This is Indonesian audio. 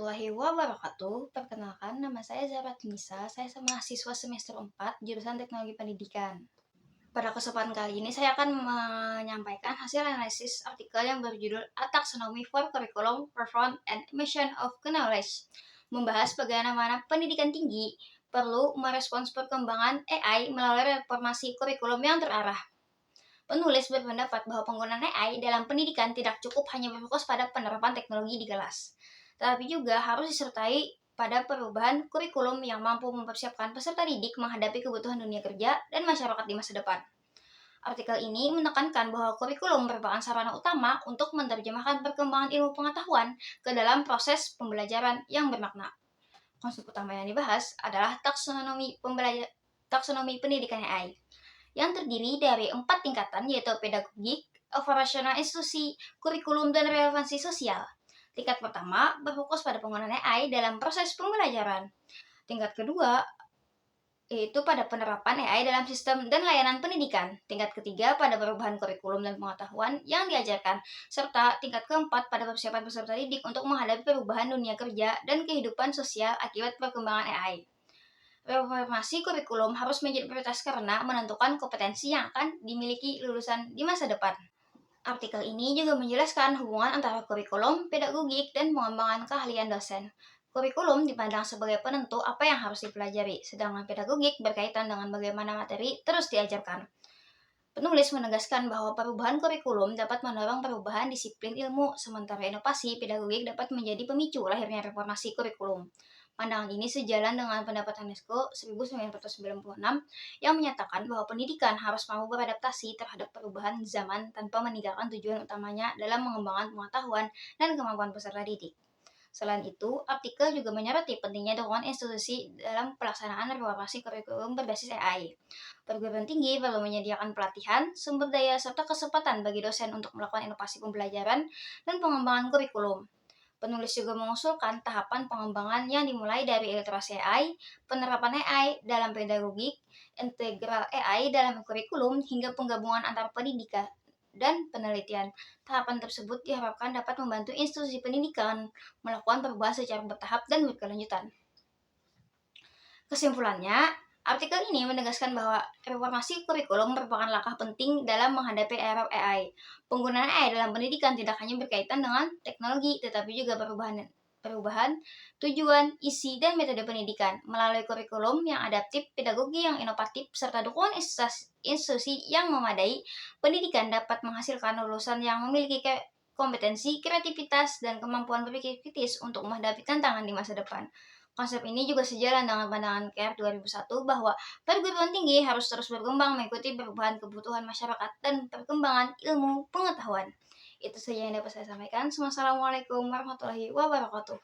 warahmatullahi wabarakatuh. Perkenalkan, nama saya Zahra Tunisa. Saya mahasiswa semester 4, jurusan Teknologi Pendidikan. Pada kesempatan kali ini, saya akan menyampaikan hasil analisis artikel yang berjudul A Taxonomy for Curriculum, Performance, and Mission of Knowledge, membahas bagaimana pendidikan tinggi perlu merespons perkembangan AI melalui reformasi kurikulum yang terarah. Penulis berpendapat bahwa penggunaan AI dalam pendidikan tidak cukup hanya berfokus pada penerapan teknologi di kelas, tetapi juga harus disertai pada perubahan kurikulum yang mampu mempersiapkan peserta didik menghadapi kebutuhan dunia kerja dan masyarakat di masa depan. Artikel ini menekankan bahwa kurikulum merupakan sarana utama untuk menerjemahkan perkembangan ilmu pengetahuan ke dalam proses pembelajaran yang bermakna. Konsep utama yang dibahas adalah taksonomi pendidikan AI, yang terdiri dari 4 tingkatan, yaitu pedagogik, operasional institusi, kurikulum, dan relevansi sosial. Tingkat pertama berfokus pada penggunaan AI dalam proses pembelajaran. Tingkat kedua yaitu pada penerapan AI dalam sistem dan layanan pendidikan. Tingkat ketiga pada perubahan kurikulum dan pengetahuan yang diajarkan. Serta tingkat keempat pada persiapan peserta didik untuk menghadapi perubahan dunia kerja dan kehidupan sosial akibat perkembangan AI. Reformasi kurikulum harus menjadi prioritas karena menentukan kompetensi yang akan dimiliki lulusan di masa depan. Artikel ini juga menjelaskan hubungan antara kurikulum, pedagogik, dan pengembangan keahlian dosen. Kurikulum dipandang sebagai penentu apa yang harus dipelajari, sedangkan pedagogik berkaitan dengan bagaimana materi terus diajarkan. Penulis menegaskan bahwa perubahan kurikulum dapat mendorong perubahan disiplin ilmu, sementara inovasi pedagogik dapat menjadi pemicu lahirnya reformasi kurikulum. Pandangan ini sejalan dengan pendapat UNESCO 1996 yang menyatakan bahwa pendidikan harus mampu beradaptasi terhadap perubahan zaman tanpa meninggalkan tujuan utamanya dalam mengembangkan pengetahuan dan kemampuan peserta didik. Selain itu, artikel juga menyoroti pentingnya dukungan institusi dalam pelaksanaan reformasi kurikulum berbasis AI. Perguruan tinggi perlu menyediakan pelatihan, sumber daya, serta kesempatan bagi dosen untuk melakukan inovasi pembelajaran dan pengembangan kurikulum. Penulis juga mengusulkan tahapan pengembangan yang dimulai dari literasi AI, penerapan AI dalam pedagogik, integral AI dalam kurikulum, hingga penggabungan antara pendidikan dan penelitian. Tahapan tersebut diharapkan dapat membantu institusi pendidikan melakukan perubahan secara bertahap dan berkelanjutan. Kesimpulannya, artikel ini menegaskan bahwa reformasi kurikulum merupakan langkah penting dalam menghadapi era AI. Penggunaan AI dalam pendidikan tidak hanya berkaitan dengan teknologi, tetapi juga perubahan, tujuan, isi, dan metode pendidikan. Melalui kurikulum yang adaptif, pedagogi yang inovatif, serta dukungan institusi yang memadai, pendidikan dapat menghasilkan lulusan yang memiliki kompetensi, kreativitas, dan kemampuan berpikir kritis untuk menghadapi tantangan di masa depan. Konsep ini juga sejalan dengan pandangan KR 2001 bahwa perguruan tinggi harus terus berkembang mengikuti perubahan kebutuhan masyarakat dan perkembangan ilmu pengetahuan. Itu saja yang dapat saya sampaikan. Wassalamualaikum warahmatullahi wabarakatuh.